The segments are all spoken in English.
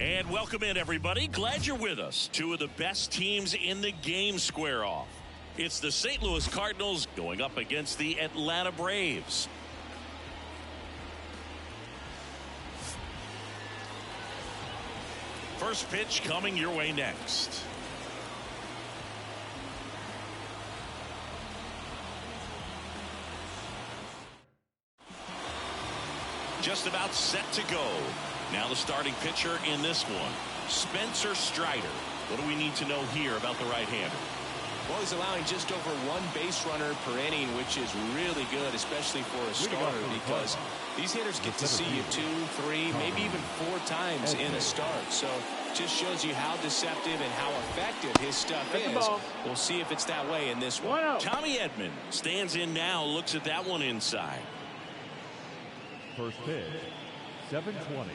And welcome in, everybody. Glad you're with us. Two of the best teams in the game square off. It's the St. Louis Cardinals going up against the Atlanta Braves. First pitch coming your way next. Just about set to go. Now the starting pitcher in this one, Spencer Strider. What do we need to know here about the right-hander? Well, he's allowing just over one base runner per inning, which is really good, especially for a starter, because these hitters get to see you 2, 3, maybe even 4 times in a start. So just shows you how deceptive and how effective his stuff is. We'll see if it's that way in this one. Tommy Edman stands in now, looks at that one inside. First pitch, 720.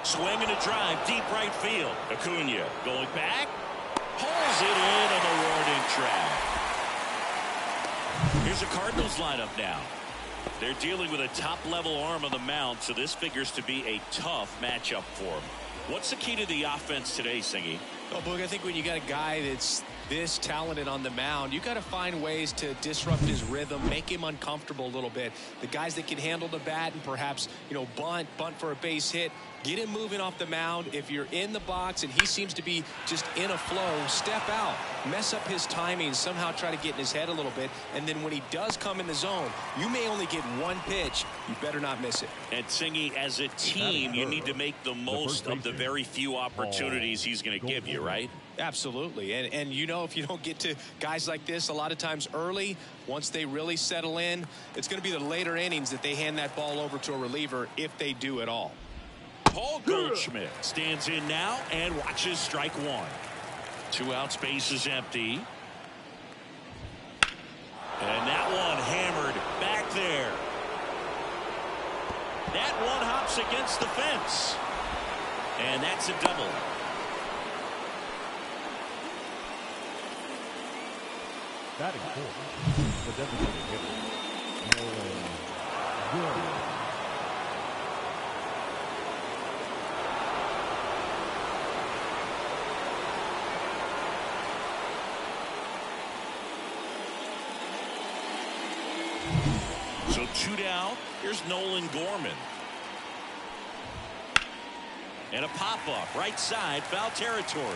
Swing and a drive, deep right field. Acuna going back. Pulls it in on the warning track. Here's a Cardinals lineup now. They're dealing with a top-level arm on the mound, so this figures to be a tough matchup for them. What's the key to the offense today, Singy? Well, Boog, I think when you got a guy that's this talented on the mound, you got to find ways to disrupt his rhythm, make him uncomfortable a little bit. The guys that can handle the bat and perhaps, bunt for a base hit, get him moving off the mound. If you're in the box and he seems to be just in a flow, step out, mess up his timing, somehow try to get in his head a little bit. And then when he does come in the zone, you may only get one pitch. You better not miss it. And Singy, as a team, you need to make the most of the very few opportunities he's going to give you, right? Absolutely. And if you don't get to guys like this a lot of times early, once they really settle in, it's going to be the later innings that they hand that ball over to a reliever, if they do at all. Paul Goldschmidt stands in now and watches strike one. 2 outs, base is empty. And that one hammered back there. That one hops against the fence. And that's a double. Batting fourth, the designated hitter, Nolan Good. So 2 down. Here's Nolan Gorman. And a pop-up right side, foul territory.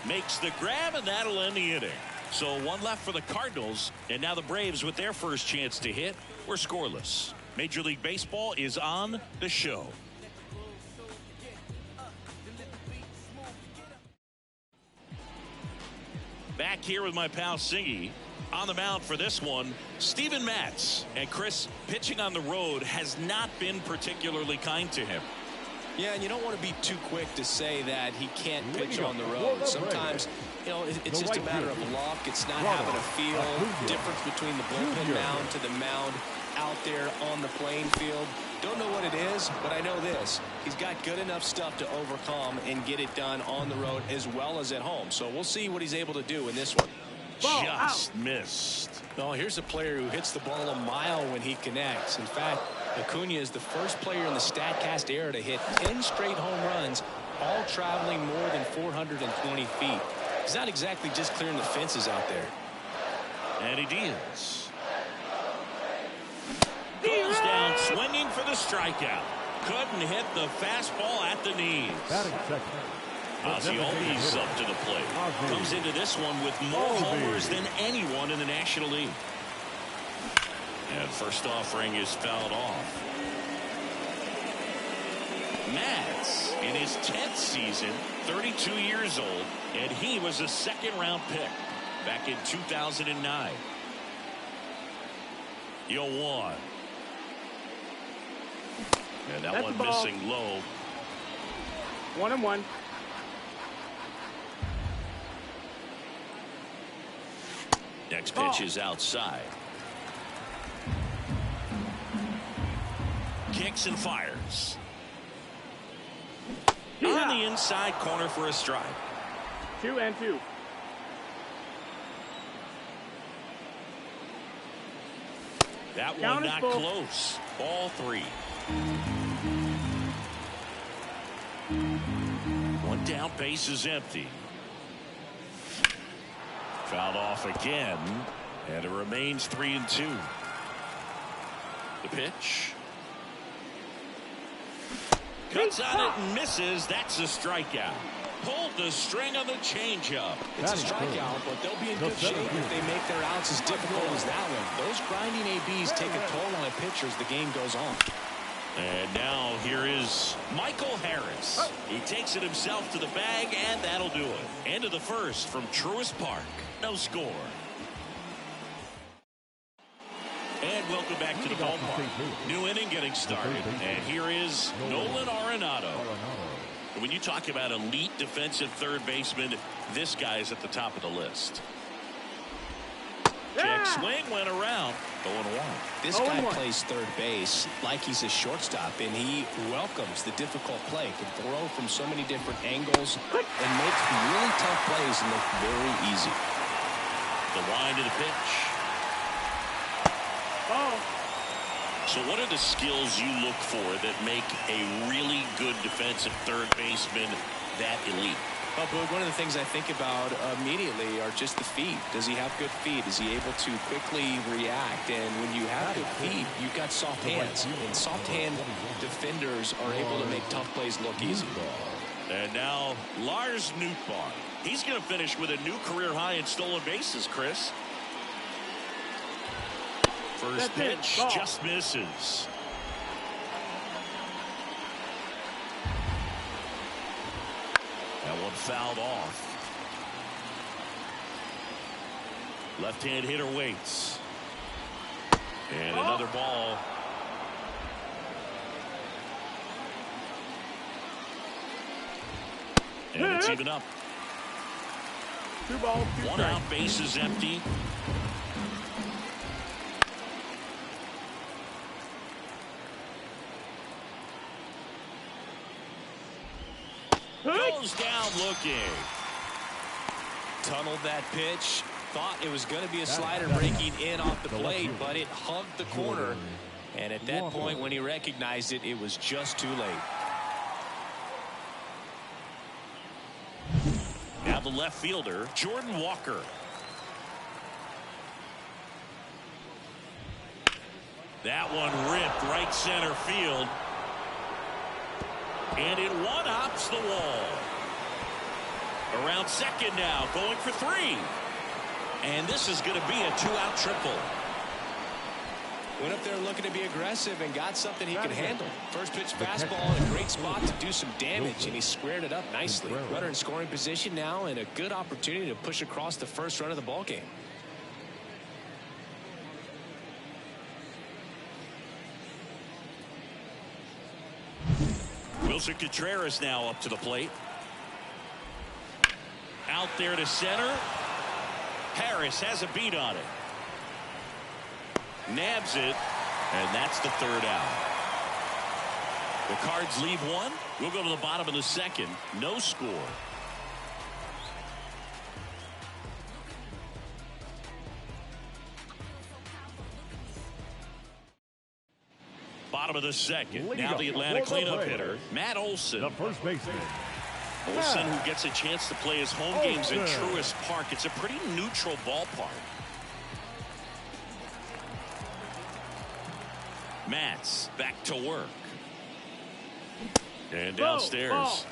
Makes the grab, and that'll end the inning. So 1 left for the Cardinals, and now the Braves with their first chance to hit. We're scoreless. Major League Baseball is on the show. Back here with my pal Singy. On the mound for this one, Steven Matz. And Chris, pitching on the road has not been particularly kind to him. Yeah, and you don't want to be too quick to say that he can't pitch on the road. Sometimes, it's just a matter of luck. It's not having a feel. Difference between the bullpen mound to the mound out there on the playing field. Don't know what it is, but I know this. He's got good enough stuff to overcome and get it done on the road as well as at home. So we'll see what he's able to do in this one. Just missed. Oh, here's a player who hits the ball a mile when he connects. In fact, Acuna is the first player in the StatCast era to hit 10 straight home runs, all traveling more than 420 feet. He's not exactly just clearing the fences out there. And he deals. Goes down swinging for the strikeout. Couldn't hit the fastball at the knees. Batting second. Ozzie Albies up to the plate. Comes into this one with more homers than anyone in the National League. And first offering is fouled off. Matz in his 10th season, 32 years old, and he was a second-round pick back in 2009. 0-1. And that one missing low. 1-1. Next pitch is outside. Kicks and fires. On the inside corner for a strike. 2-2. That one not close. Ball 3. One down, base is empty. Fouled off again, and it remains 3-2. The pitch. Cuts on it and misses. That's a strikeout. Pulled the string on the changeup. It's a strikeout, but they'll be in good shape if they make their outs as difficult as that one. Those grinding ABs take a toll on a pitcher as the game goes on. And now here is Michael Harris. He takes it himself to the bag, and that'll do it. End of the first from Truist Park. No score. And welcome back to the ballpark. New inning getting started. And here is Nolan Arenado. When you talk about elite defensive third baseman, this guy is at the top of the list. Check swing went around. 0-1. This guy plays third base like he's a shortstop, and he welcomes the difficult play. Can throw from so many different angles and makes really tough plays look very easy. The line to the pitch. So what are the skills you look for that make a really good defensive third baseman that elite? Well, Boog, one of the things I think about immediately are just the feet. Does he have good feet? Is he able to quickly react? And when you have good feet, you've got soft hands. And soft hand defenders are able to make tough plays look easy. And now Lars Nootbaar. He's going to finish with a new career high in stolen bases, Chris. First pitch just misses. That one fouled off. Left-hand hitter waits. And another ball. And it's even up. 2 balls, 2 One out, base is empty. Goes down looking. Tunneled that pitch. Thought it was going to be a slider breaking in off the plate, but it hugged the corner. And at that point, when he recognized it, it was just too late. Now the left fielder, Jordan Walker. That one ripped right center field. And it one-hops the wall. Around second now, going for 3. And this is going to be a 2-out triple. Went up there looking to be aggressive and got something he could handle. First pitch fastball in a great spot to do some damage, and he squared it up nicely. Runner in scoring position now, and a good opportunity to push across the first run of the ballgame. Wilson Contreras now up to the plate. Out there to center. Harris has a beat on it. Nabs it, and that's the 3rd out. The Cards leave 1. We'll go to the bottom of the 2nd. No score. Bottom of the 2nd. Now the Atlanta cleanup hitter, Matt Olson. The first baseman. Olson, who gets a chance to play his home games in Truist Park. It's a pretty neutral ballpark. Matz back to work. And downstairs.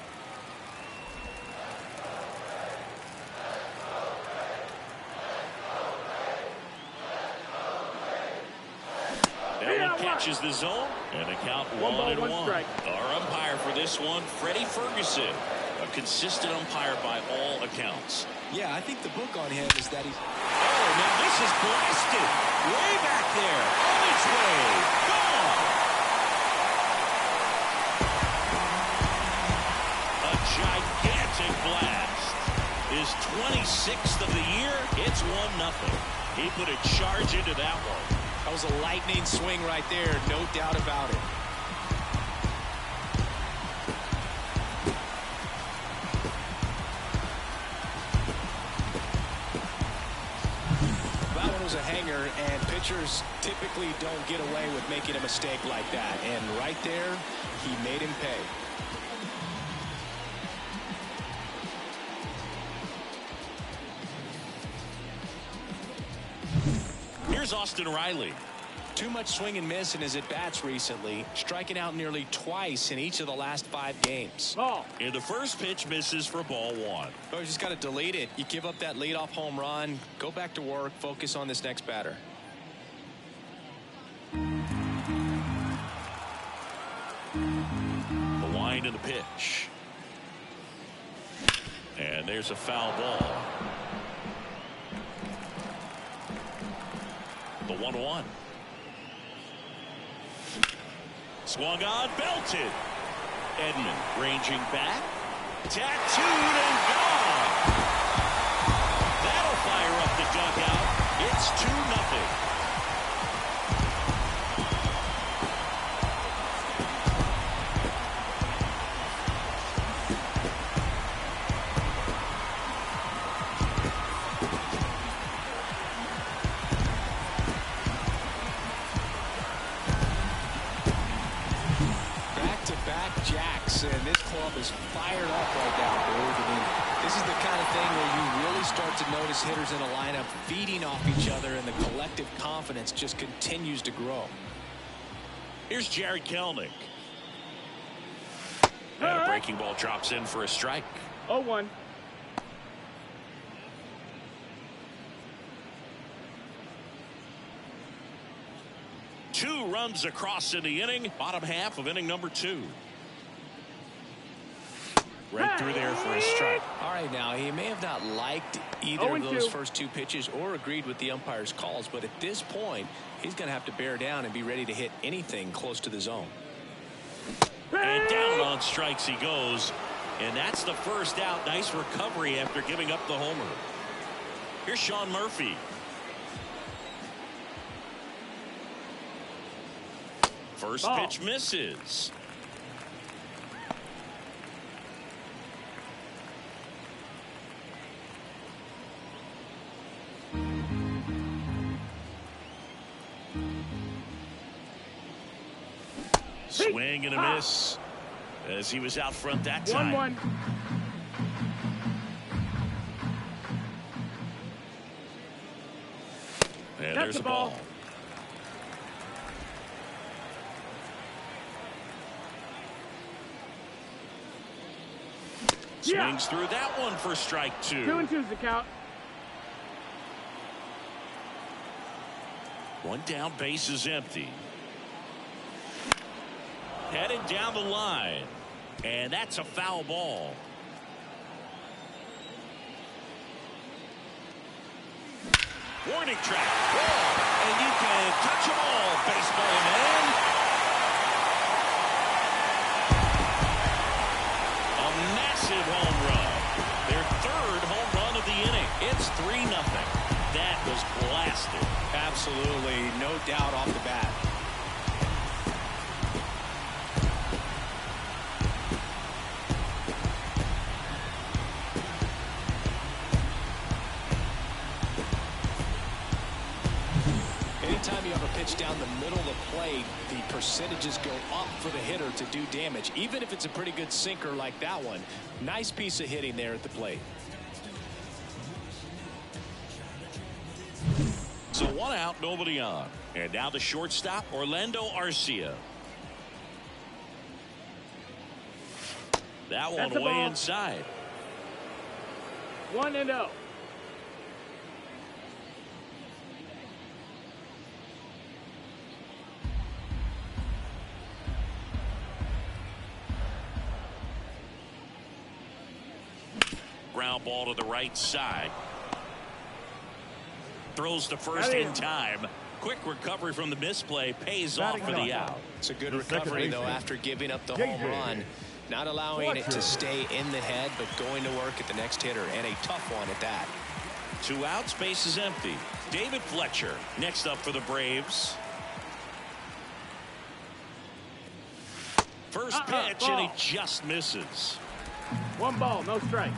That one catches the zone, and the count 1-1. Our umpire for this one, Freddie Ferguson, a consistent umpire by all accounts. Yeah, I think the book on him is that he's... Oh, now this is blasted. Way back there. On its way. Gone. A gigantic blast. His 26th of the year. It's 1-0. He put a charge into that one. That was a lightning swing right there, no doubt about it. That one was a hanger, and pitcher pitchers typically don't get away with making a mistake like that. And right there, he made him pay. Here's Austin Riley. Too much swing and miss in his at-bats recently, striking out nearly twice in each of the last 5 games. Ball. And the first pitch misses for ball 1. Oh, you just got to delete it. You give up that leadoff home run, go back to work, focus on this next batter. The wind of the pitch. And there's a foul ball. The 1-1. Swung on, belted. Edman ranging back. Tattooed and gone. That'll fire up the dugout. It's 2-0. And this club is fired up right now, dude. I mean, this is the kind of thing where you really start to notice hitters in a lineup feeding off each other, and the collective confidence just continues to grow. Here's Jared Kelnick. And a breaking ball drops in for a strike. 0-1. Two runs across in the inning. Bottom half of inning number 2. Right through there for a strike. All right, now, he may have not liked either of those first 2 pitches or agreed with the umpire's calls, but at this point, he's going to have to bear down and be ready to hit anything close to the zone. And down on strikes he goes. And that's the first out. Nice recovery after giving up the homer. Here's Sean Murphy. First pitch misses. Swing and a miss as he was out front that time. 1-1. And there's a ball. Swings through that one for strike 2. 2-2's the count. One down, base is empty. Headed down the line. And that's a foul ball. Warning track. Ball. And you can touch them all, baseball man. A massive home run. Their 3rd home run of the inning. It's 3-0. That was blasted. Absolutely, no doubt off the bat. Anytime you have a pitch down the middle of the plate, the percentages go up for the hitter to do damage, even if it's a pretty good sinker like that one. Nice piece of hitting there at the plate. So 1 out, nobody on. And now the shortstop, Orlando Arcia. That one way inside. 1-0. Ground ball to the right side. Throws to first in time. Quick recovery from the misplay pays off for the out. It's a good recovery, though, after giving up the home run. Not allowing it to stay in the head, but going to work at the next hitter, and a tough one at that. 2 outs, base is empty. David Fletcher next up for the Braves. First pitch, and he just misses. 1 ball, no strike.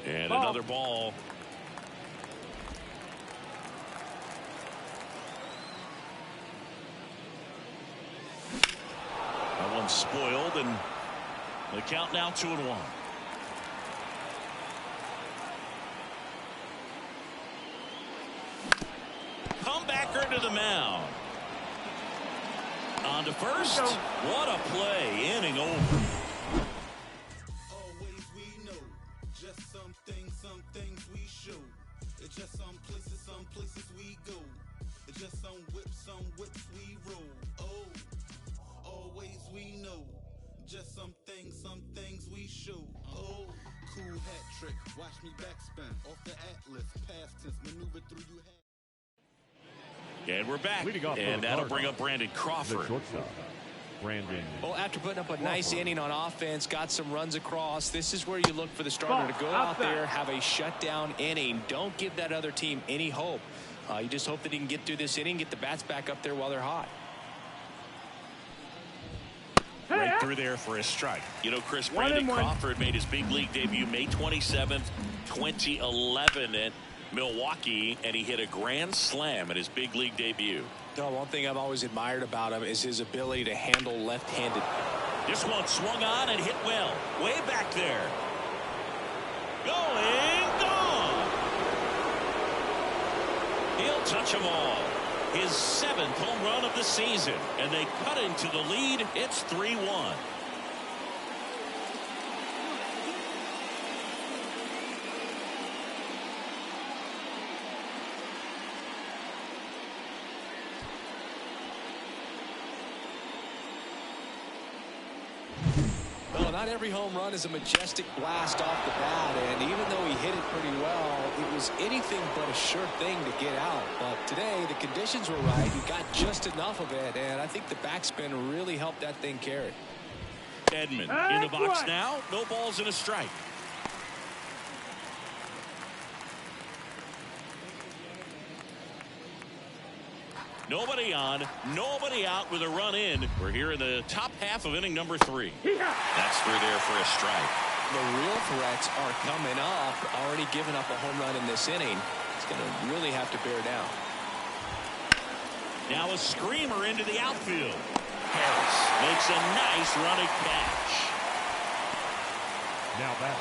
And another ball. and spoiled, and the count now 2-1. Comebacker to the mound. On to first. What a play. Inning over. Always we know. Just some things we show. It's just some places we go. It's just some whips we roll. Oh, always we know. Just some things we show. Oh, cool hat trick. Watch me backspin off the atlas. Past tense maneuver through you. And we're back, and that'll bring up Brandon Crawford. Brandon. Well, after putting up a nice inning on offense, got some runs across, this is where you look for the starter to go out there, have a shutdown inning. Don't give that other team any hope. You just hope that he can get through this inning, get the bats back up there while they're hot. Right through there for a strike. You know, Chris, Brandon Crawford made his big league debut May 27th, 2011 at Milwaukee, and he hit a grand slam at his big league debut. No, one thing I've always admired about him is his ability to handle left-handed. This one swung on and hit well. Way back there. Going, gone. He'll touch them all. His 7th home run of the season, and they cut into the lead. It's 3-1. Not every home run is a majestic blast off the bat, and even though he hit it pretty well, it was anything but a sure thing to get out. But today, the conditions were right. He got just enough of it, and I think the backspin really helped that thing carry. Edman in the box now. No balls and a strike. Nobody on, nobody out with a run in. We're here in the top half of inning number 3. That's through there for a strike. The real threats are coming up. Already giving up a home run in this inning. It's going to really have to bear down. Now a screamer into the outfield. Harris makes a nice running catch. Now that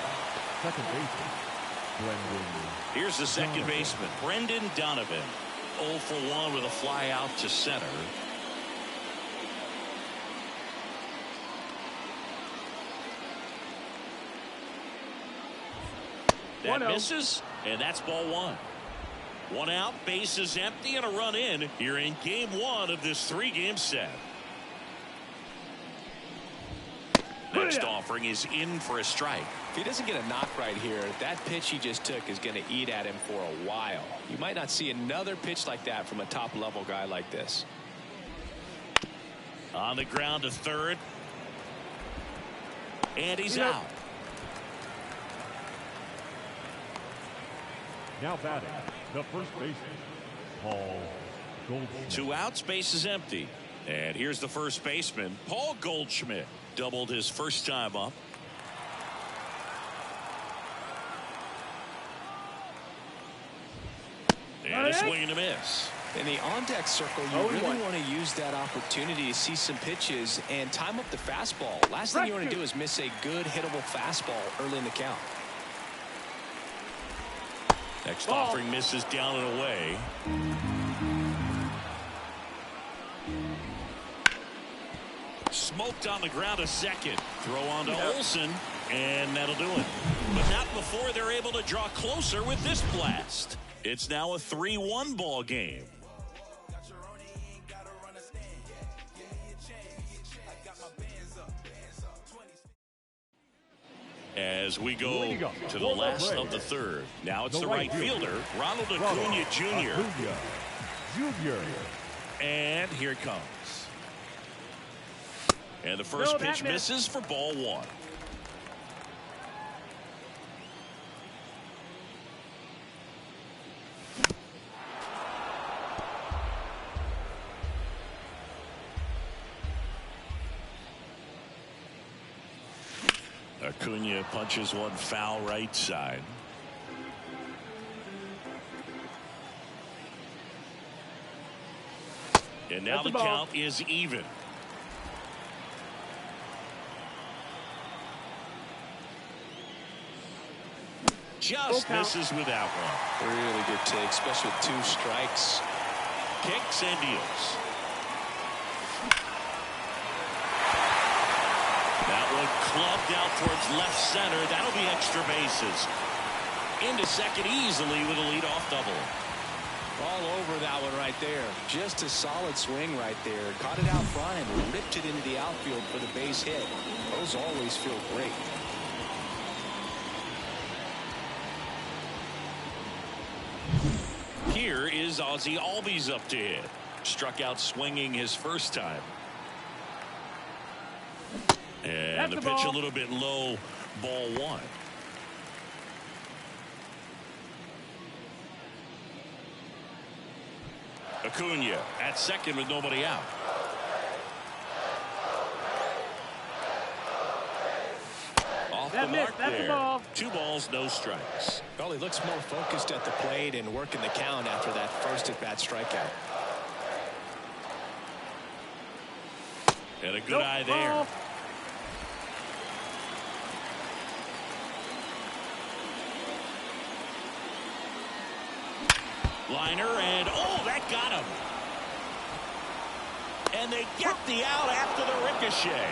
second baseman, Brendan. Here's the second baseman, Brendan Donovan. 0 for 1 with a fly out to center. That misses, and that's ball 1. 1 out, bases empty, and a run in here in game 1 of this 3-game set. Next offering is in for a strike. If he doesn't get a knock right here, that pitch he just took is going to eat at him for a while. You might not see another pitch like that from a top-level guy like this. On the ground to third. And he's out. Now batting, the first baseman, Paul Goldschmidt. 2 outs, base is empty. And here's the first baseman, Paul Goldschmidt. Doubled his first time up. And a swing and a miss. In the on-deck circle, you really want to use that opportunity to see some pitches and time up the fastball. Last thing you want to do is miss a good hittable fastball early in the count. Next offering misses down and away. Smoked on the ground a second. Throw on to Olsen, and that'll do it. But not before they're able to draw closer with this blast. It's now a 3-1 ball game. As we go to the last of the third. Now it's the right fielder, Ronald Acuna Jr. And here it comes. And the first pitch misses for ball 1. Acuna punches one foul right side. And now the count is even. just misses with that one. Really good take, especially with 2 strikes. Kicks and deals. That one clubbed out towards left center. That'll be extra bases. Into second easily with a leadoff double. All over that one right there. Just a solid swing right there. Caught it out front and ripped it into the outfield for the base hit. Those always feel great. Here is Ozzie Albies up to hit. Struck out swinging his first time. And the pitch a little bit low, ball 1. Acuna at second with nobody out. Off the mark there. 2 balls, no strikes. Well, he looks more focused at the plate and working the count after that first at-bat strikeout. And a good eye there. Liner, and oh, that got him. And they get the out after the ricochet.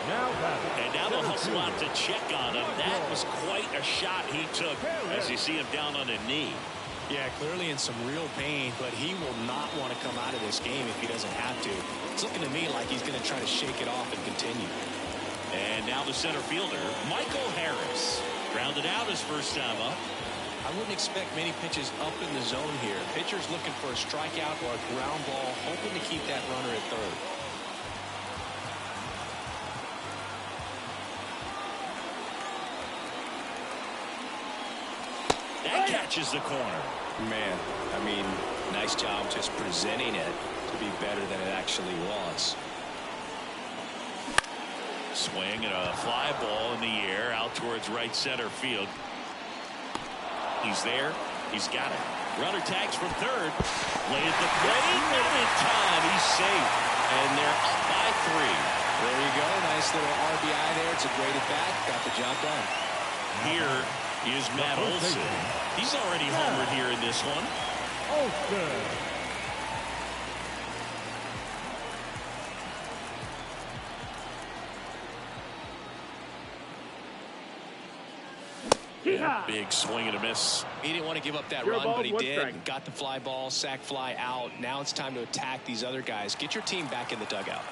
And now they'll hustle out to check on him. That was quite a shot he took as you see him down on a knee. Yeah, clearly in some real pain, but he will not want to come out of this game if he doesn't have to. It's looking to me like he's going to try to shake it off and continue. And now the center fielder, Michael Harris. Grounded out his first time up. I wouldn't expect many pitches up in the zone here. Pitcher's looking for a strikeout or a ground ball, hoping to keep that runner at third. That catches the corner. Man, I mean, nice job just presenting it to be better than it actually was. Swing and a fly ball in the air out towards right center field. He's there. He's got it. Runner tags from third. Lay at the plate. Not in time. He's safe. And they're up by 3. There you go. Nice little RBI there. It's a great at bat. Got the job done. Here is Matt Olson. He's already homered here in this one. Olson. Big swing and a miss. He didn't want to give up that run, but he did. Got the fly ball, sac fly out. Now it's time to attack these other guys. Get your team back in the dugout.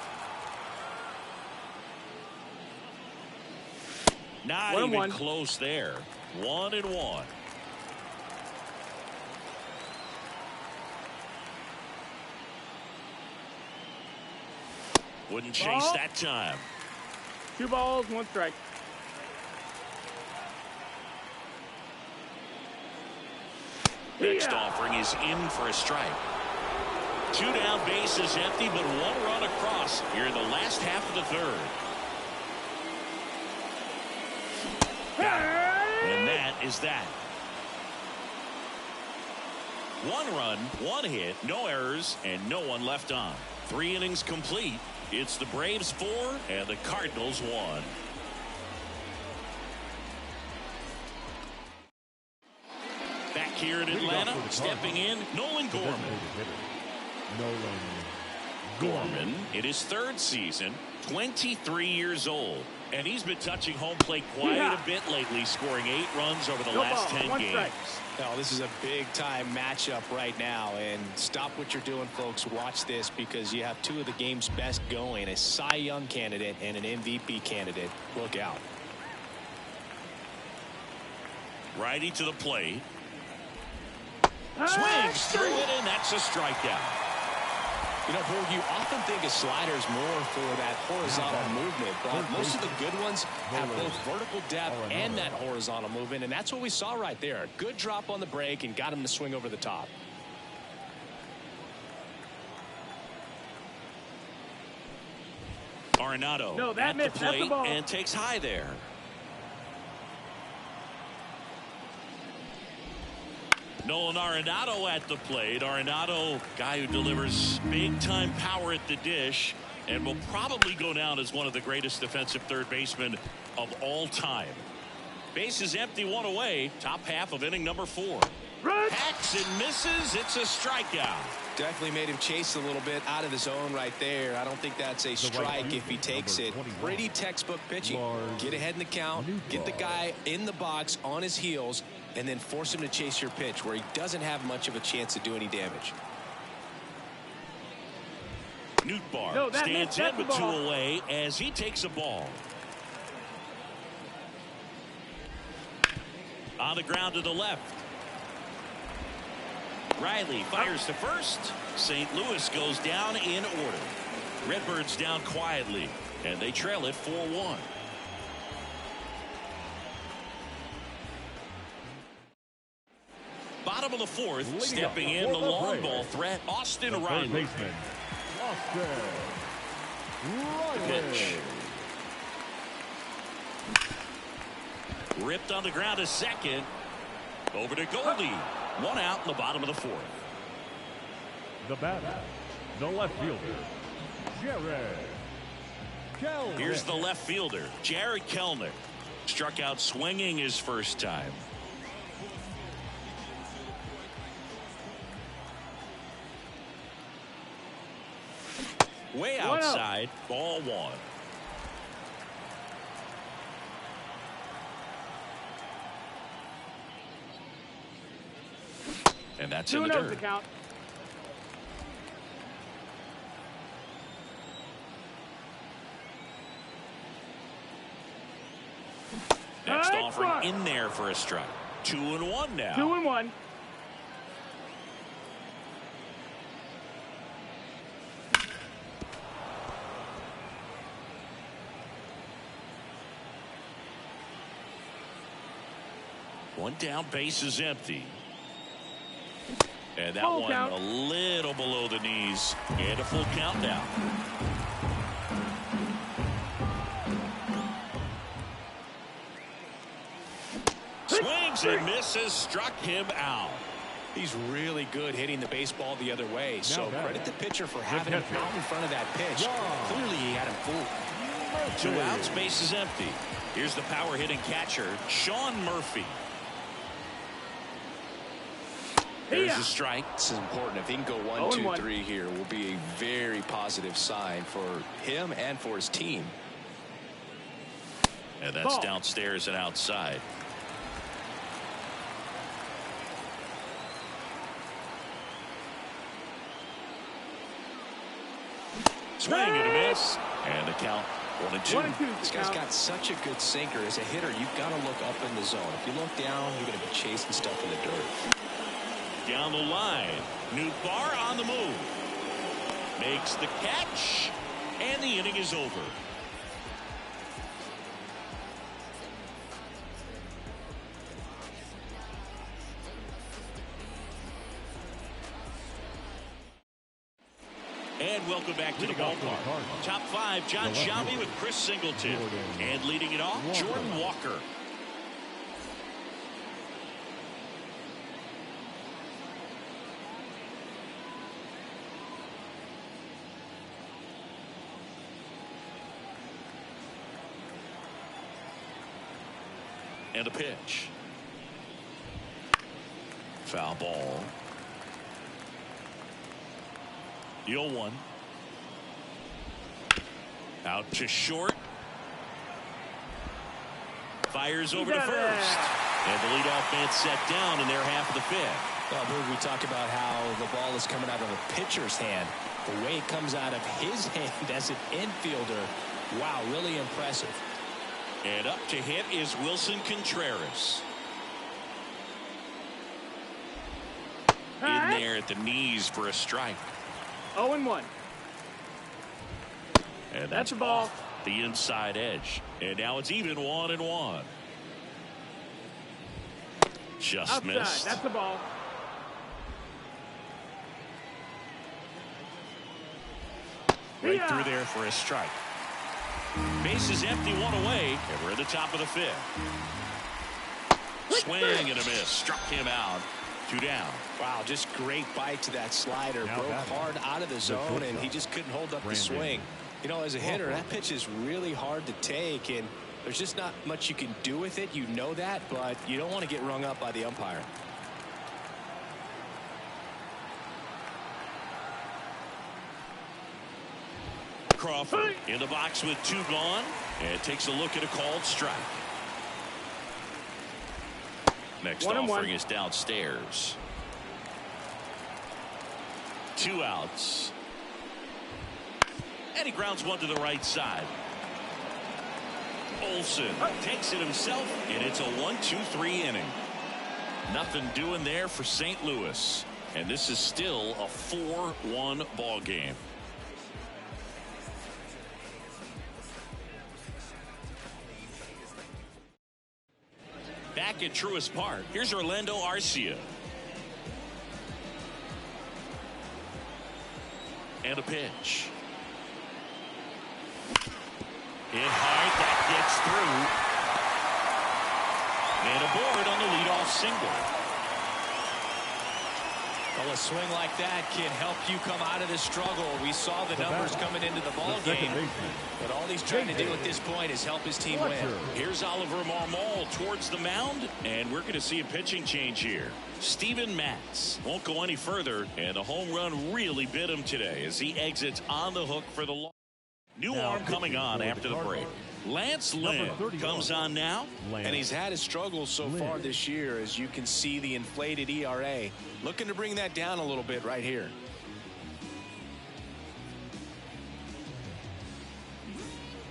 Not even close there. 1-1. Wouldn't chase that time. 2 balls, 1 strike. Next offering is in for a strike. 2 down, bases empty, but 1 run across here in the last half of the third. And that is that. 1 run, 1 hit, no errors, and no one left on. 3 innings complete. It's the Braves 4 and the Cardinals 1. Back here in Atlanta, stepping in, Nolan Gorman. Gorman, in his 3rd season, 23 years old. And he's been touching home plate quite a bit lately, scoring 8 runs over the last 10 games. Well, this is a big-time matchup right now. And stop what you're doing, folks. Watch this because you have 2 of the game's best going, a Cy Young candidate and an MVP candidate. Look out. Righty to the plate. Swings through it, and that's a strikeout. You know, Borg, you often think of sliders more for that horizontal movement, but most of the good ones have both vertical depth and that horizontal movement, and that's what we saw right there. Good drop on the break and got him to swing over the top. Arenado at the plate and takes high there. Nolan Arenado at the plate. Arenado, guy who delivers big-time power at the dish and will probably go down as one of the greatest defensive third basemen of all time. Base is empty, one away. Top half of inning number 4. Hacks and misses. It's a strikeout. Definitely made him chase a little bit out of the zone right there. I don't think that's a strike if he takes it. Pretty textbook pitching. Get ahead in the count, get the guy in the box on his heels, and then force him to chase your pitch where he doesn't have much of a chance to do any damage. Nootbaar stands in with 2 away as he takes a ball. On the ground to the left. Riley fires to first. St. Louis goes down in order. Redbirds down quietly, and they trail it 4-1. Bottom of the 4th, stepping in the long ball threat, Austin Riley. Pitch. Ripped on the ground to second. Over to Goldie. 1 out in the bottom of the 4th. The batter, the left fielder, Jared Kellner. Here's the left fielder, Jared Kellner. Struck out swinging his first time. Way outside, ball 1. And that's in the dirt. Count. Next offering in there for a strike. 2-1 now. 2-1. One down, base is empty. And that full one count. A little below the knees. And a full count now. Swings and misses, struck him out. He's really good hitting the baseball the other way. So credit the pitcher for having him out in front of that pitch. Clearly he had him fooled. 2 outs, base is empty. Here's the power hitting catcher, Sean Murphy. There's a strike. This is important. If he can go 1, 2, 3 here, will be a very positive sign for him and for his team. And that's downstairs and outside. Swing and a miss. And the count 1-2. This guy's got such a good sinker. As a hitter, you've got to look up in the zone. If you look down, you're going to be chasing stuff in the dirt. Down the line, Nootbaar on the move. Makes the catch, and the inning is over. And welcome back to the ballpark. Top 5, John Shelby with Chris Singleton. And leading it off, Jordan Walker. And a pitch. Foul ball. The 0-1. Out to short. Fires over to first. And the leadoff man set down in their half of the 5th. Well, we talked about how the ball is coming out of a pitcher's hand. The way it comes out of his hand as an infielder. Wow, really impressive. And up to hit is Wilson Contreras. In there at the knees for a strike. 0-1. And that's a ball. Off the inside edge. And now it's even 1-1. Just Outside. missed. That's a ball. Right through there for a strike. Base is empty, 1 away, and we're at the top of the 5th. Swing and a miss. Struck him out. 2 down. Wow, just great bite to that slider. Broke hard out of the zone, and he just couldn't hold up the swing. You know, as a hitter, that pitch is really hard to take, and There's just not much you can do with it. You know that, but you don't want to get rung up by the umpire. Crawford in the box with 2 gone, and takes a look at a called strike. Next offering is downstairs. 2 outs. And he grounds one to the right side. Olsen takes it himself, and it's a 1-2-3 inning. Nothing doing there for St. Louis. And this is still a 4-1 ball game. Back at Truist Park, here's Orlando Arcia. And a pitch. Hit hard, that gets through. And aboard on the leadoff single. Well, a swing like that can help you come out of this struggle. We saw the numbers coming into the ball game, but all he's trying to do at this point is help his team win. Here's Oliver Marmol towards the mound, and we're going to see a pitching change here. Steven Matz won't go any further, and the home run really bit him today as he exits on the hook for the loss. New arm coming on after the break. Lance Lynn comes on now, and he's had his struggles so far this year. As you can see, the inflated ERA, looking to bring that down a little bit right here.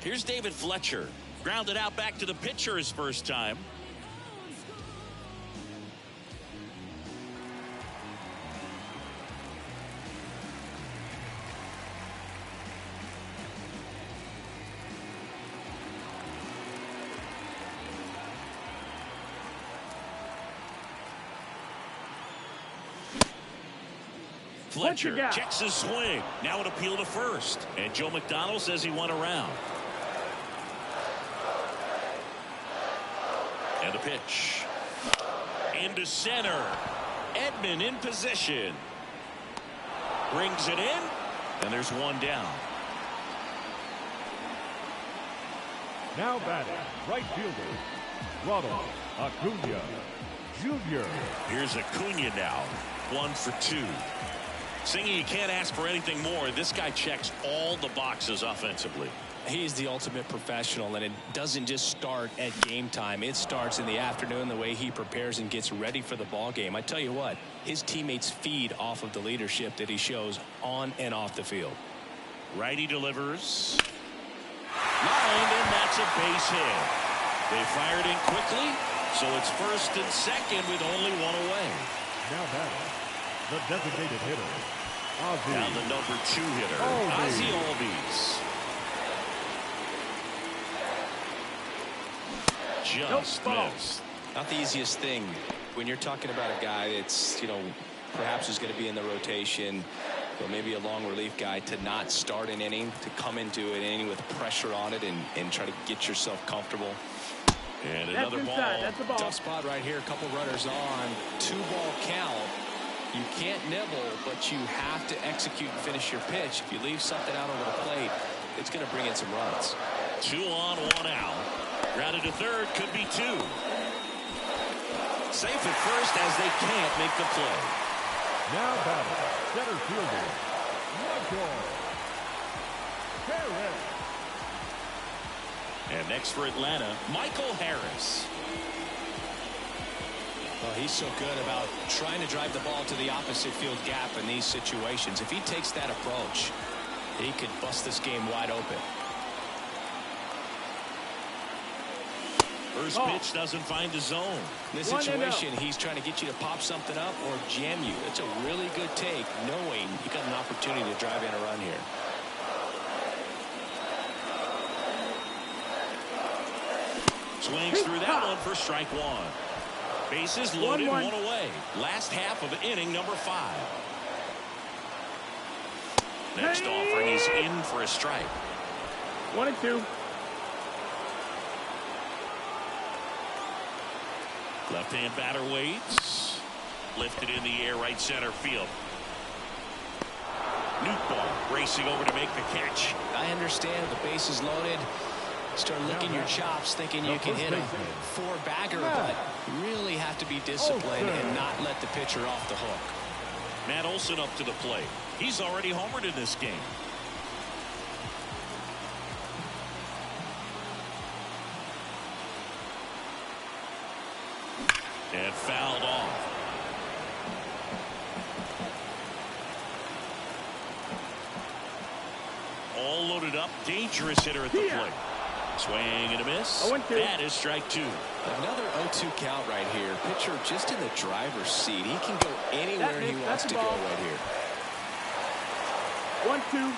Here's David Fletcher, grounded out back to the pitcher his first time. Fletcher checks his swing. Now an appeal to first. And Joe McDonald says he went around. And a pitch. Into center. Edman in position. Brings it in. And there's one down. Now batting, right fielder, Ronald Acuna Jr. Here's Acuna now. 1 for 2. Singy, you can't ask for anything more. This guy checks all the boxes offensively. He's the ultimate professional, and it doesn't just start at game time. It starts in the afternoon, the way he prepares and gets ready for the ball game. I tell you what, his teammates feed off of the leadership that he shows on and off the field. Righty delivers. Lined, and that's a base hit. They fired in quickly, so it's first and second with only 1 away. Now batting, the designated hitter, Ozzie. Now the number 2 hitter, Ozzie Albies. Just missed. Not the easiest thing when you're talking about a guy that's, perhaps is going to be in the rotation, or maybe a long relief guy, to not start an inning, to come into an inning with pressure on it and try to get yourself comfortable. And another ball. That's a ball. Tough spot right here. A couple runners on. 2-ball count. You can't nibble, but you have to execute and finish your pitch. If you leave something out over the plate, it's going to bring in some runs. 2 on, 1 out. Grounded to third, could be 2. Safe at first as they can't make the play. Now batting, center fielder, Michael Harris. And next for Atlanta, Michael Harris. Well, he's so good about trying to drive the ball to the opposite field gap in these situations. If he takes that approach, he could bust this game wide open. First pitch doesn't find the zone. In this situation, he's trying to get you to pop something up or jam you. It's a really good take, knowing you got an opportunity to drive in a run here. Swings through that one for strike 1. Bases loaded, 1 away. Last half of inning number 5. Next offering is in for a strike. 1-2. Left-hand batter waits. Lifted in the air, right center field. Newt ball racing over to make the catch. I understand the base is loaded, Start licking your chops thinking you can hit a four-bagger, but really have to be disciplined and not let the pitcher off the hook. Matt Olson up to the plate. He's already homered in this game. And fouled off. All loaded up. Dangerous hitter at the plate. Swing and a miss. That is strike two. Another 0-2 count right here. Pitcher just in the driver's seat. He can go anywhere he wants to go right here. 1-2.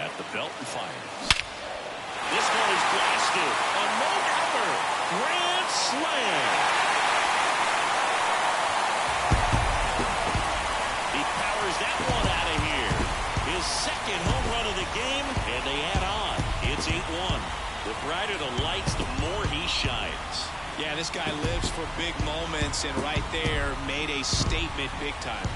At the belt and fires. This one is blasted. A no-doubter. Grand slam. He powers that one out of here. His second home run of the game, and they add on. It's 8-1. The brighter the lights, the more he shines. Yeah, this guy lives for big moments, and right there made a statement big time.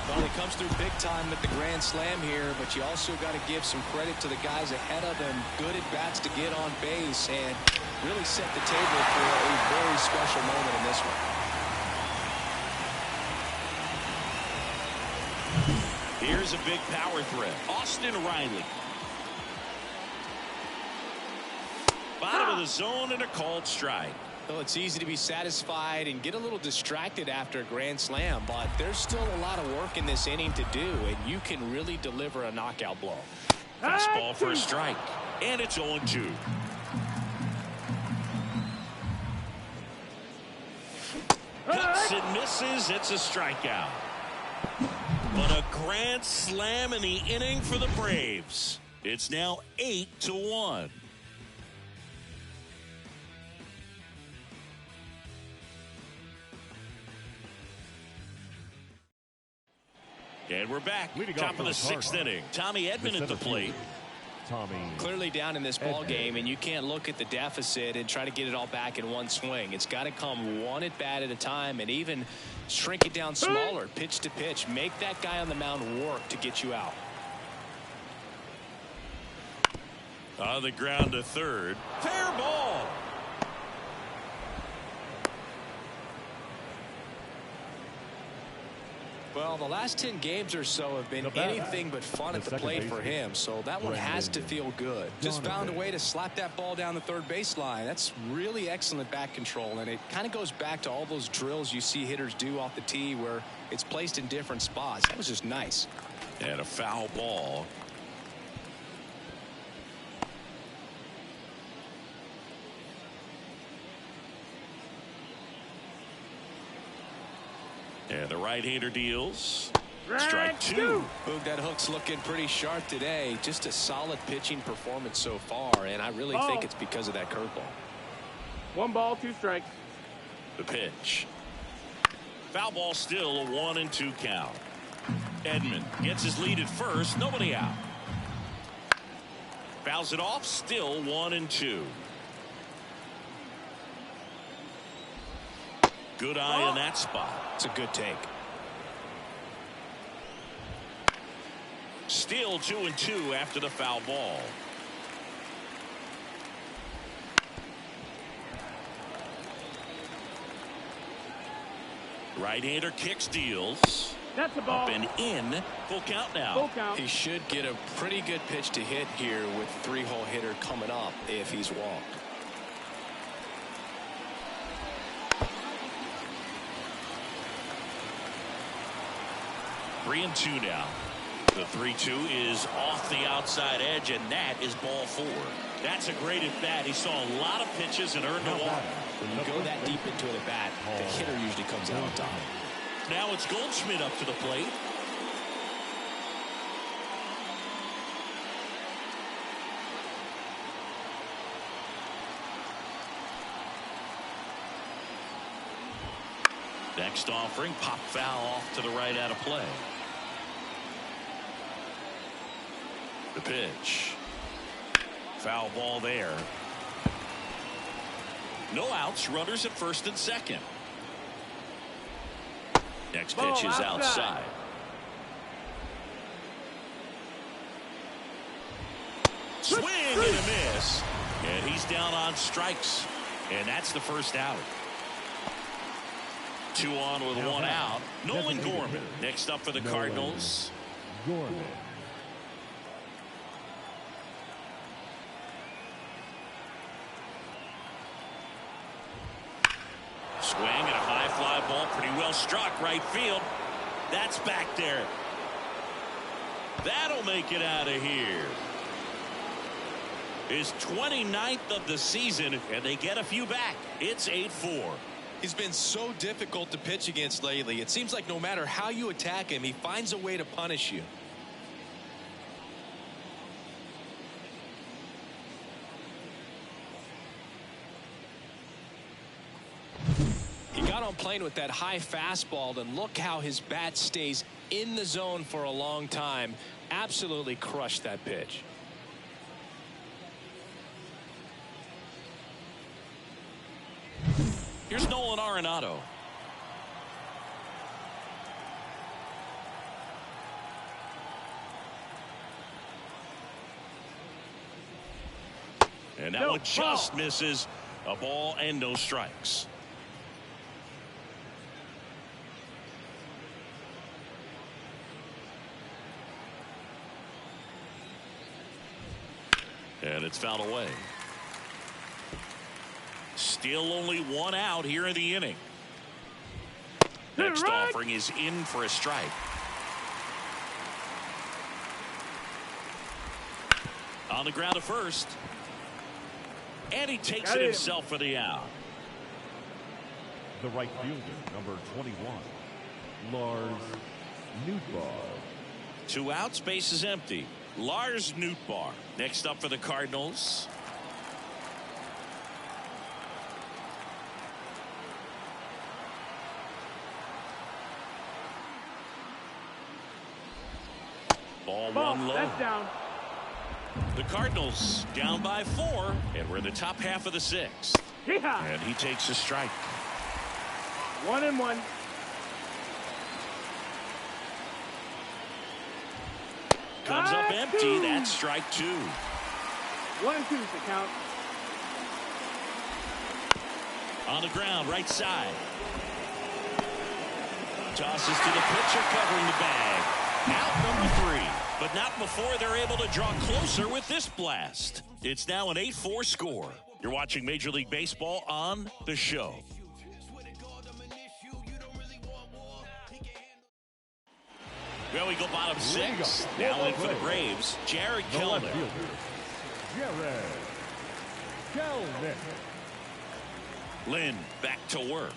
Well, he comes through big time with the grand slam here, but you also got to give some credit to the guys ahead of him. Good at bats to get on base and really set the table for a very special moment in this one. Here's a big power threat. Austin Riley. Bottom of the zone and a called strike. Well, it's easy to be satisfied and get a little distracted after a grand slam, but there's still a lot of work in this inning to do, and you can really deliver a knockout blow. Fastball for a strike, and it's 0-2. Hits and misses. It's a strikeout. But a grand slam in the inning for the Braves. It's now 8-1. And we're back. Top of the sixth inning. Tommy Edman at the plate. Clearly down in this ball game, and you can't look at the deficit and try to get it all back in one swing. It's got to come one at bat at a time, and even shrink it down smaller, pitch to pitch. Make that guy on the mound work to get you out. On the ground to third. Fair ball. Well, the last 10 games or so have been anything but fun at the plate for him, so that one has to feel good. Just found a way to slap that ball down the third baseline. That's really excellent bat control, and it kind of goes back to all those drills you see hitters do off the tee where it's placed in different spots. That was just nice. And a foul ball. And the right-hander deals. Strike two. Boog, that hook's looking pretty sharp today. Just a solid pitching performance so far, and I really think it's because of that curveball. 1 ball, 2 strikes. The pitch. Foul ball, still a 1-2 count. Edman gets his lead at first. Nobody out. Fouls it off. Still 1-2. Good eye in that spot. It's a good take. Still 2-2 after the foul ball. Right-hander kicks, deals. That's a ball. Up and in. Full count now. Full count. He should get a pretty good pitch to hit here with 3-hole hitter coming up if he's walked. Three and 2 now. The 3-2 is off the outside edge, and that is ball 4. That's a great at bat. He saw a lot of pitches and earned a walk. When you go that deep into it at bat, the hitter usually comes out on top. Now it's Goldschmidt up to the plate. Next offering, pop foul off to the right, out of play. The pitch. Foul ball there. No outs, runners at first and second. Next pitch is outside. Swing and a miss. And he's down on strikes. And that's the first out. 2 on with 1 out. Nolan Gorman next up for the Cardinals. Gorman. Swing and a high fly ball, pretty well struck right field. That's back there. That'll make it out of here. His 29th of the season, and they get a few back. It's 8-4. He's been so difficult to pitch against lately. It seems like no matter how you attack him, he finds a way to punish you. He got on plane with that high fastball, and look how his bat stays in the zone for a long time. Absolutely crushed that pitch. Here's Nolan Arenado. And that one just misses. A ball and no strikes. And it's fouled away. Still only 1 out here in the inning. Next offering is in for a strike. On the ground to first. And he takes it himself for the out. The right fielder, number 21, Lars Nootbaar. 2 outs, base is empty. Lars Nootbaar next up for the Cardinals. Ball 1 low. That's down. The Cardinals down by 4, and we're in the top half of the 6th. And he takes a strike. 1-1. Comes up empty. That's strike 2. 1-2 is the count. On the ground, right side. Tosses to the pitcher, covering the bag. Out number 3. But not before they're able to draw closer with this blast. It's now an 8-4 score. You're watching Major League Baseball on The Show. Well, we go bottom 6. Now in for the Braves, Jared Kellner. Jared Kellner. Lynn back to work.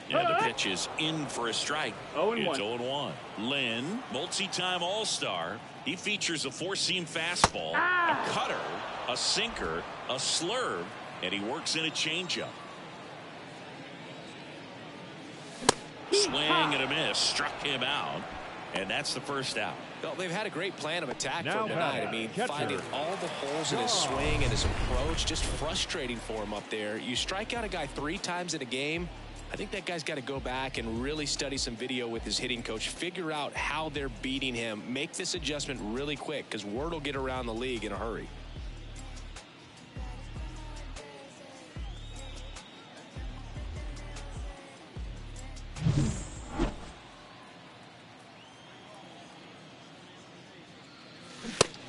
And the pitch is in for a strike. 0-1. It's 0-1. Lynn, multi-time All-Star. He features a 4-seam fastball, a cutter, a sinker, a slurve, and he works in a changeup. Swing and a miss. Struck him out. And that's the first out. Well, they've had a great plan of attack Now for him tonight. I mean, finding all the holes in his swing and his approach, just frustrating for him up there. You strike out a guy 3 times in a game, I think that guy's got to go back and really study some video with his hitting coach, figure out how they're beating him, make this adjustment really quick, because word will get around the league in a hurry.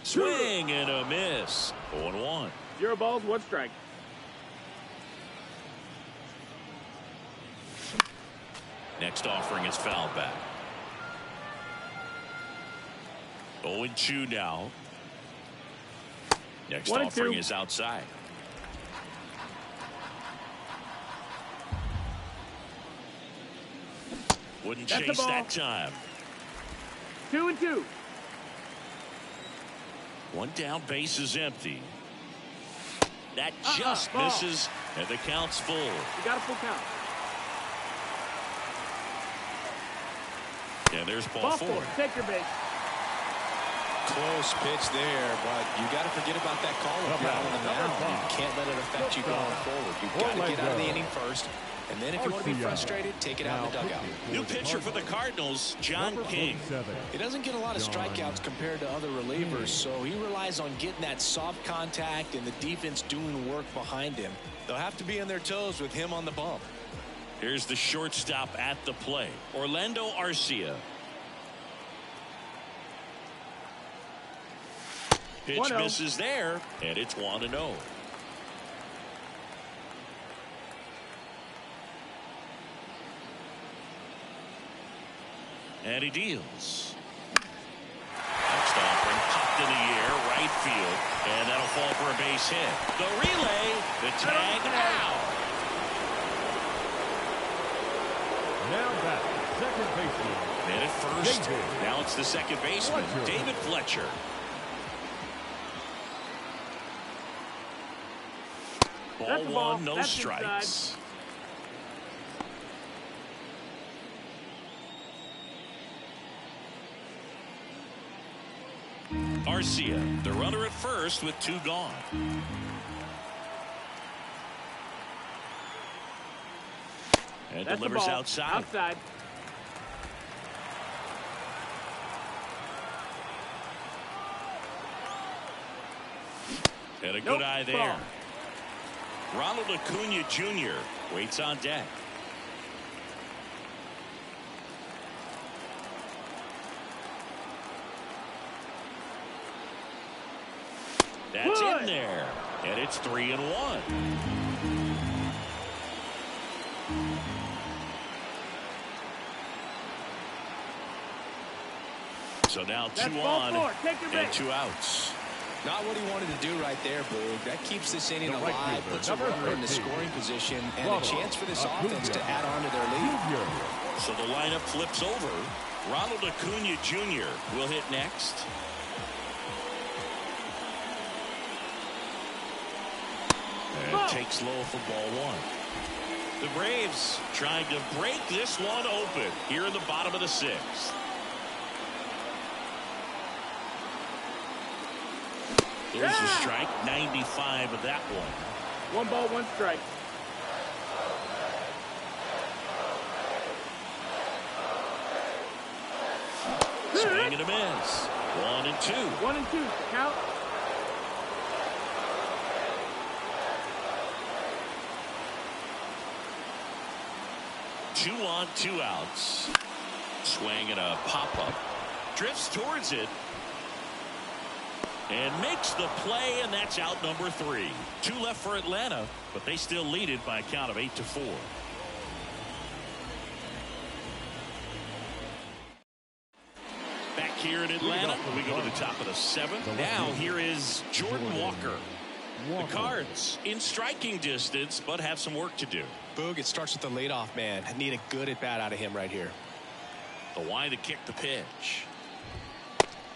Swing and a miss. 0-1. 0 balls, 1 strike. Next offering is fouled back. 0-2 now. Next offering is outside. Wouldn't chase that time. 2-2. 1 down, base is empty. That just misses, and the count's full. You got a full count. And there's ball 4. Take your base. Close pitch there, but you got to forget about that call if you're out on the mound. You can't let it affect you going forward. You've got to get out of the inning first, And then if you want to be frustrated, take it out in the dugout. New pitcher for the Cardinals, John King. He doesn't get a lot of strikeouts compared to other relievers, so he relies on getting that soft contact and the defense doing work behind him. They'll have to be on their toes with him on the bump. Here's the shortstop at the plate, Orlando Arcia. Pitch misses there, and it's 1-0. And he deals. Next offering popped in the air, right field, and that'll fall for a base hit. The relay, the tag out. Now back, second baseman. And at first, now it's the second baseman, David Fletcher. Ball one, no strikes. Arcia, the runner at first with 2 gone. And delivers outside. And a good eye there. Ball. Ronald Acuna Jr. waits on deck. That's in there, and it's 3-1. So now 2 on and 2 outs. Not what he wanted to do right there, Boog. That keeps this inning alive, puts a runner in the scoring position, and a chance for this offense to add on to their lead. So the lineup flips over. Ronald Acuna Jr. will hit next. And takes low for ball 1. The Braves trying to break this one open here in the bottom of the 6th. Here's the strike, 95 of that one. 1 ball, 1 strike. Swing and a miss. 1-2. 1-2. Count. Two on, 2 outs. Swing and a pop-up. Drifts towards it. And makes the play, and that's out number 3. 2 left for Atlanta, but they still lead it by a count of 8-4. Back here in Atlanta, we go to the top of the 7th. Now here is Jordan Walker. The Cards in striking distance, but have some work to do. Boog, it starts with the leadoff man. I need a good at-bat out of him right here. The wind to kick the pitch.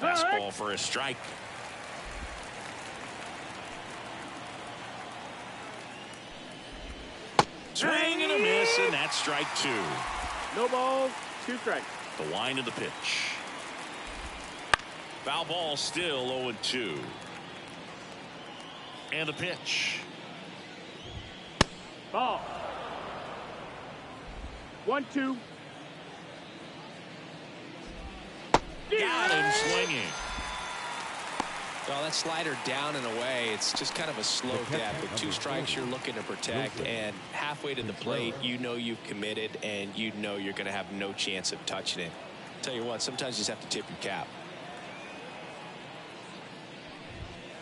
Fastball for a strike. Swing and a miss, and that's strike 2. No balls, 2 strikes. The wind of the pitch. Foul ball still 0-2. And the pitch. Ball. 1-2. Got him swinging. Well, that slider down and away, it's just kind of a slow death. With 2 strikes, you're looking to protect, and halfway to the plate, you know you've committed, and you know you're going to have no chance of touching it. Tell you what, sometimes you just have to tip your cap.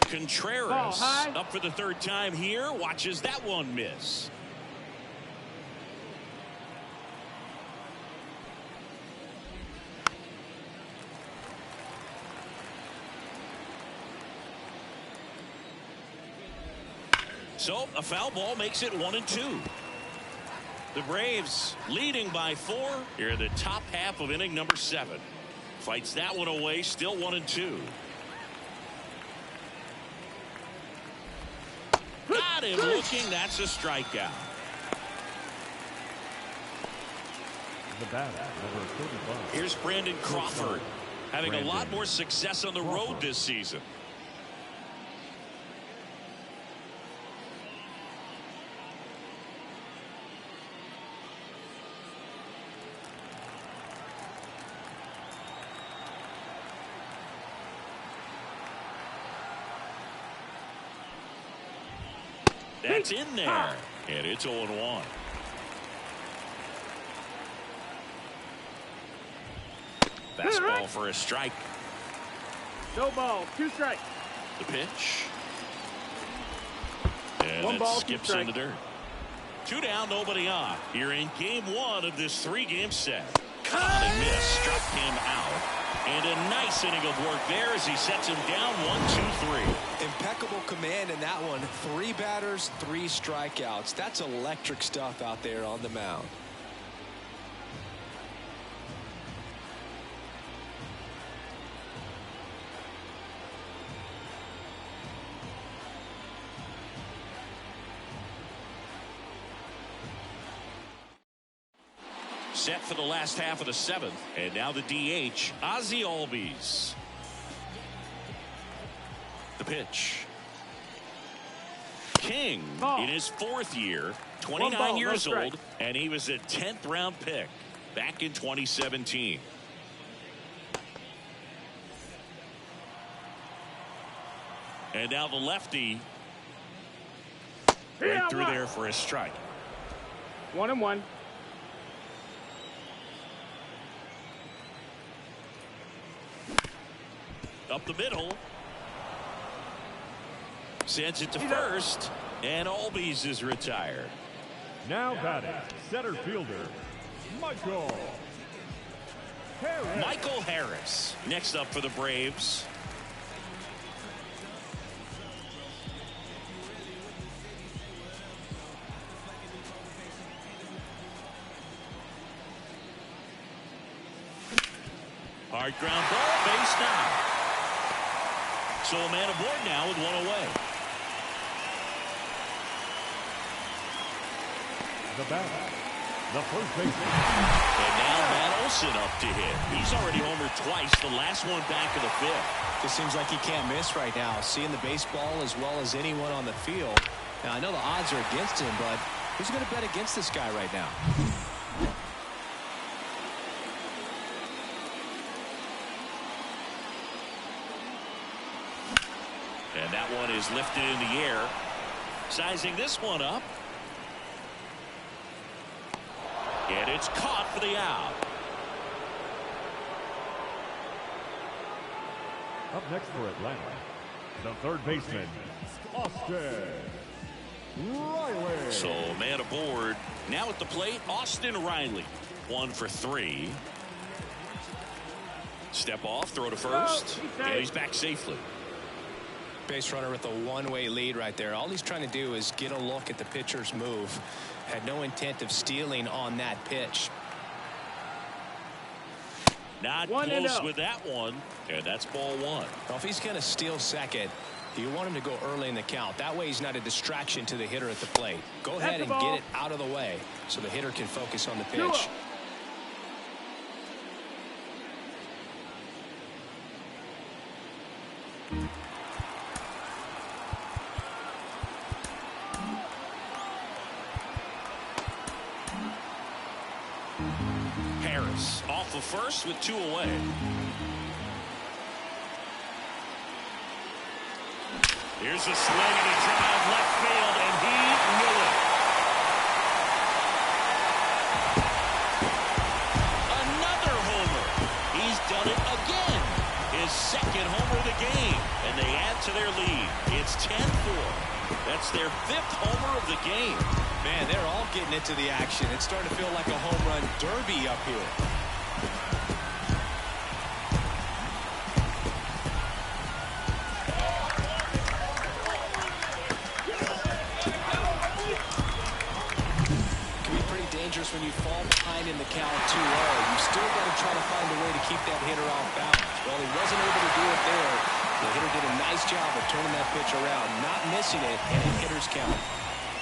Contreras up for the 3rd time here. Watches that one miss. So a foul ball makes it 1-2. The Braves leading by 4 here in the top half of inning number 7. Fights that one away, still 1-2. Got him looking. That's a strikeout. Here's Brandon Crawford having a lot more success on the road this season. That's in there. And it's 0-1. Fastball for a strike. No ball, 2 strikes. The pitch. And One that ball, 2 skips strikes. in the dirt. 2 down, nobody on. Here in game 1 of this 3-game set. Caught and missed, struck him out. And a nice inning of work there as he sets him down 1-2-3. Impeccable command in that one. 3 batters, 3 strikeouts. That's electric stuff out there on the mound. Set for the last half of the 7th. And now the DH, Ozzie Albies. The pitch. King in his 4th year, 29 years old, and he was a 10th round pick back in 2017. And now the lefty right through there for a strike. 1-1. Up the middle. Sends it to first. And Albies is retired. Now batting, center fielder, Michael Harris. Michael Harris next up for the Braves. Hard ground ball, base now. So a man aboard now with 1 away. The batter, the first baseman. And now Matt Olson up to hit. He's already homered twice, the last one back in the 5th. Just seems like he can't miss right now. Seeing the baseball as well as anyone on the field. Now, I know the odds are against him, but who's going to bet against this guy right now? And that one is lifted in the air. Sizing this one up. And it's caught for the out. Up next for Atlanta, the third baseman, Austin Riley. So man aboard. Now at the plate, Austin Riley. 1 for 3. Step off, throw to first. And he's back safely. Base runner with a one-way lead right there. All he's trying to do is get a look at the pitcher's move. Had no intent of stealing on that pitch. Not close with that one. And that's ball 1. Well, if he's going to steal second, you want him to go early in the count. That way he's not a distraction to the hitter at the plate. Go ahead and get it out of the way so the hitter can focus on the pitch. Harris off the first with 2 away. Here's a swing and a drive left field, and he knew it. Another homer. He's done it again. His 2nd homer of the game, and they add to their lead. It's 10-4. That's their 5th homer of the game. Man, they're all getting into the action. It's starting to feel like a home run derby up here. It can be pretty dangerous when you fall behind in the count 2-0. You still got to try to find a way to keep that hitter off balance. Well, he wasn't able to do it there. The hitter did a nice job of turning that pitch around, not missing it, and a hitter's count.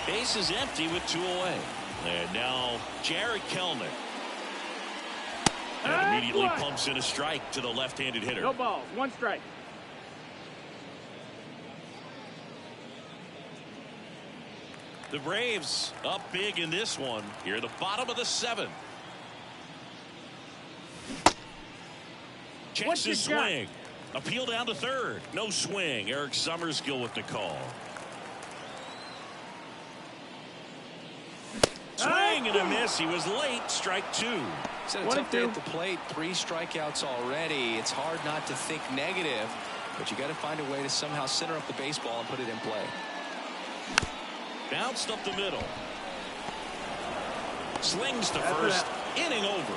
Base is empty with 2 away. And now Jared Kelnick. And immediately pumps in a strike to the left-handed hitter. No balls, 1 strike. The Braves up big in this one. Here at the bottom of the 7th. Checks his swing. Appeal down to third. No swing. Eric Summerskill with the call. and a miss. He was late. Strike two. It's a tough day at the plate. 3 strikeouts already. It's hard not to think negative, but you got to find a way to somehow center up the baseball and put it in play. Bounced up the middle. Slings to first. Inning over.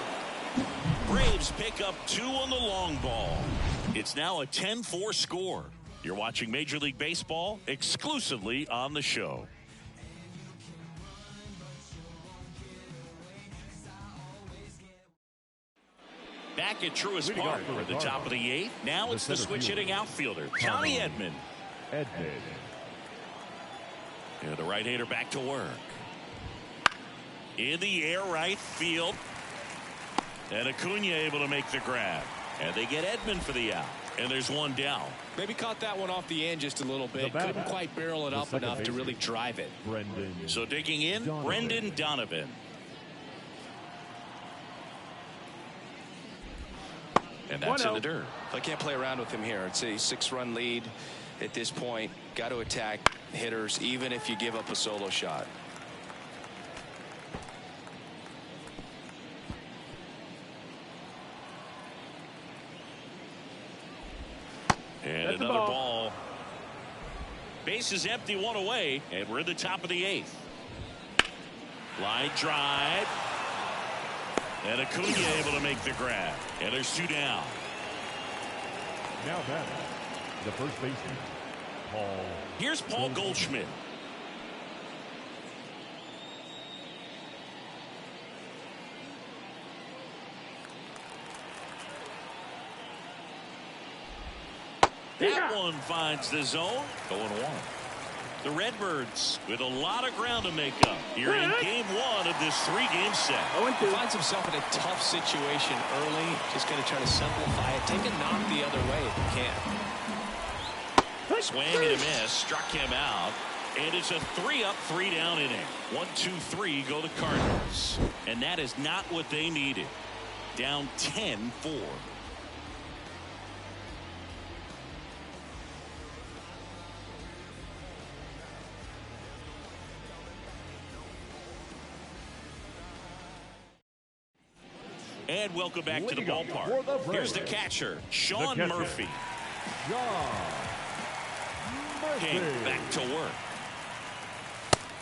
Braves pick up 2 on the long ball. It's now a 10-4 score. You're watching Major League Baseball exclusively on the show. Back at Truist Park for the top of the 8th. Now it's the switch-hitting outfielder, Tommy Edman. And the right-hander back to work. In the air right field. And Acuna able to make the grab. And they get Edman for the out. And there's one down. Maybe caught that one off the end just a little bit. Couldn't quite barrel it up enough to really drive it. So digging in, Brendan Donovan. And that's in the dirt. I can't play around with him here. It's a 6-run lead at this point. Got to attack hitters even if you give up a solo shot. And another ball. Base is empty, 1 away, and we're in the top of the 8th. Line drive. And Acuna able to make the grab. And there's 2 down. Now batting, the first baseman, Paul. Here's Paul Goldschmidt. That one finds the zone. 0-1. The Redbirds with a lot of ground to make up here in game 1 of this 3-game set. He finds himself in a tough situation early. Just going to try to simplify it. Take a knock the other way if you can. Swing and a miss. Struck him out. And it's a 3-up, 3-down inning. 1, 2, 3 go the Cardinals. And that is not what they needed. Down 10-4. And welcome back to the ballpark. Here's the catcher, Sean Murphy. King back to work.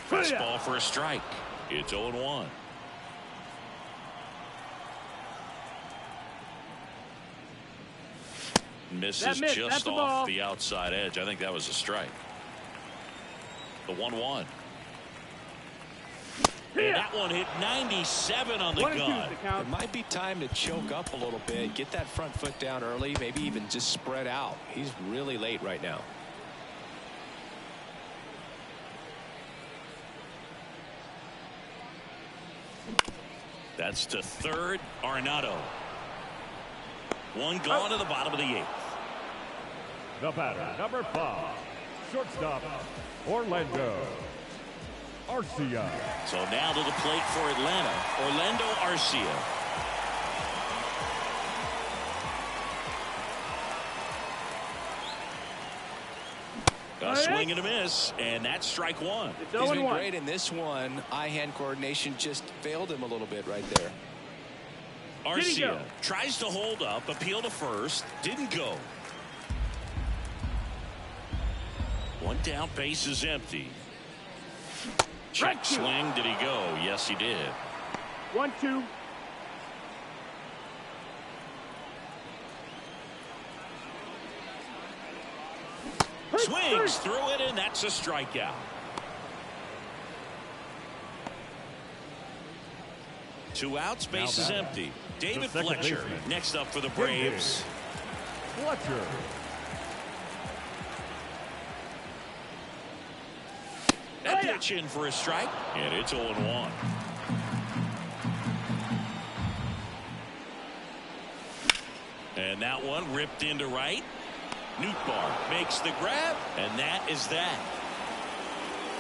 Fastball for a strike. It's 0-1. Misses just off the outside edge. I think that was a strike. The 1-1. And that one hit 97 on the gun. It might be time to choke up a little bit. Get that front foot down early. Maybe even just spread out. He's really late right now. That's to third. Arenado. One gone to the bottom of the 8th. The batter, number 5, shortstop, Orlando Arcia. So now to the plate for Atlanta, Orlando Arcia. A swing and a miss, and that's strike 1. He's been great in this one. Eye-hand coordination just failed him a little bit right there. Arcia tries to hold up, appeal to first, didn't go. One down, base is empty. Check swing, did he go? Yes, he did. 1-2. Swings through it, and that's a strikeout. Two outs, base is empty. David Fletcher next up for the Braves. Fletcher. That pitch in for a strike, and it's 0-1. And that one ripped into right. Nootbaar makes the grab, and that is that.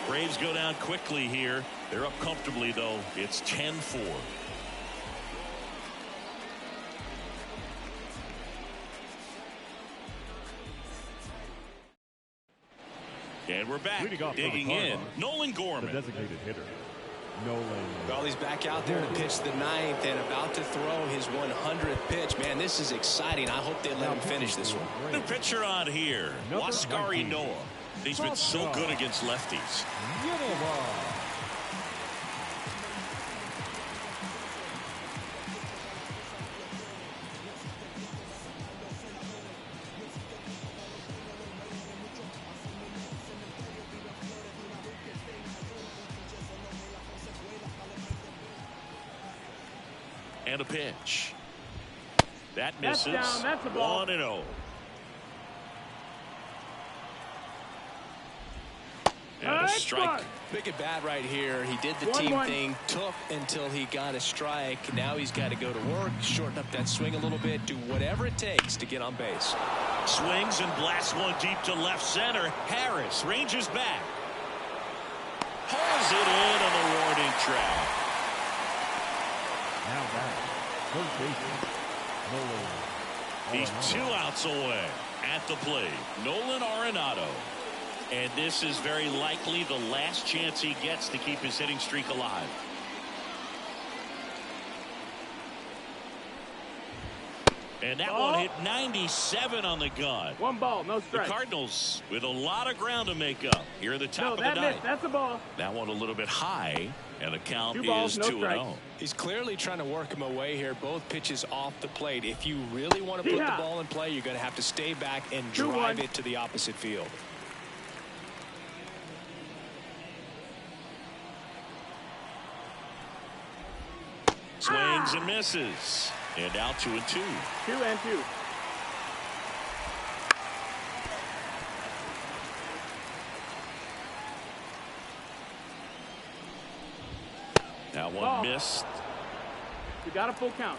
Braves go down quickly here. They're up comfortably, though. It's 10-4. And we're back, digging in. Nolan Gorman. The designated hitter. Well, he's back out there to pitch the ninth and about to throw his 100th pitch. Man, this is exciting. I hope they let him finish this one. New pitcher on here, Waskari Noah. He's been so good against lefties. And a pitch. That misses. That's down. That's a ball. 1-0. And a strike. Big at bat right here. He did the team thing, took until he got a strike. Now he's got to go to work, shorten up that swing a little bit, do whatever it takes to get on base. Swings and blasts one deep to left center. Harris ranges back. Pulls it in on the warning track. Now back, first baseman, Nolan. He's 2 outs away at the plate. Nolan Arenado. And this is very likely the last chance he gets to keep his hitting streak alive. And that one hit 97 on the gun. 1 ball, no strike. The Cardinals with a lot of ground to make up here at the top of the ninth. That's a ball. That one a little bit high, and the count 2 balls, is no 2-0. He's clearly trying to work him away here. Both pitches off the plate. If you really want to put the ball in play, you're going to have to stay back and drive it to the opposite field. Swings and misses. And now 2-2. 2-2. That one missed. You got a full count.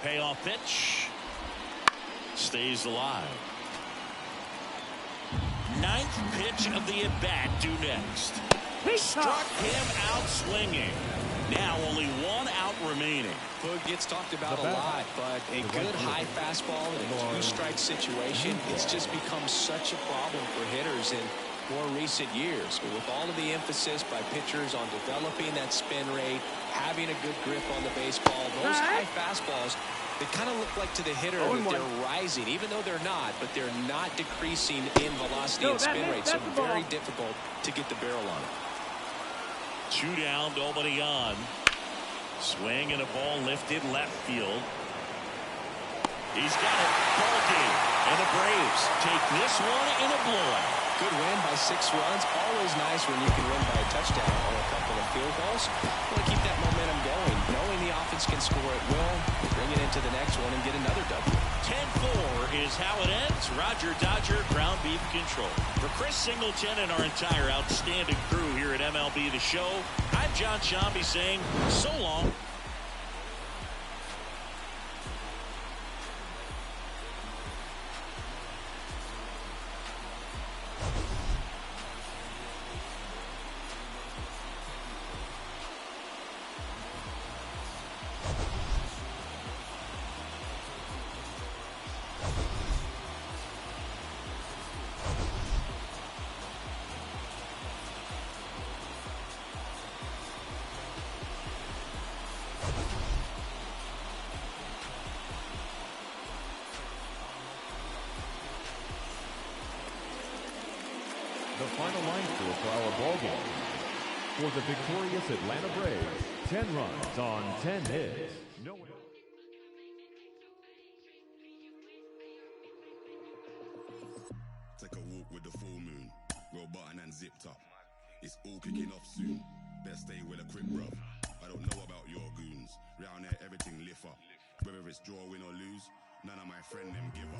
Payoff pitch. Stays alive. 9th pitch of the at-bat due next. Struck him out swinging. Now only 1 out remaining. Boog gets talked about a lot, but a good high fastball in a 2-strike situation, it's just become such a problem for hitters in more recent years. But with all of the emphasis by pitchers on developing that spin rate, having a good grip on the baseball, those high fastballs, they kind of look like to the hitter that they're rising, even though they're not, but they're not decreasing in velocity and spin rate, so very difficult to get the barrel on it. 2 down, nobody on. Swing and a ball lifted left field. He's got it. Ball game. And the Braves take this one in a blowout. Good win by 6 runs. Always nice when you can win by a touchdown or a couple of field goals. Want to keep that momentum going. Knowing the offense can score at will, bring it into the next one and get another W. 10-4 is how it ends. Roger Dodger, ground beef control. For Chris Singleton and our entire outstanding crew here at MLB The Show, I'm John Shambi saying so long. The final line score for our ball game. For the victorious Atlanta Braves, 10 runs on 10 hits. Take a walk with the full moon. Roll button and zipped up. It's all kicking off soon. Best stay with a quick bruv. I don't know about your goons. Round there everything lift up. Whether it's draw, win or lose, none of my friend them give up.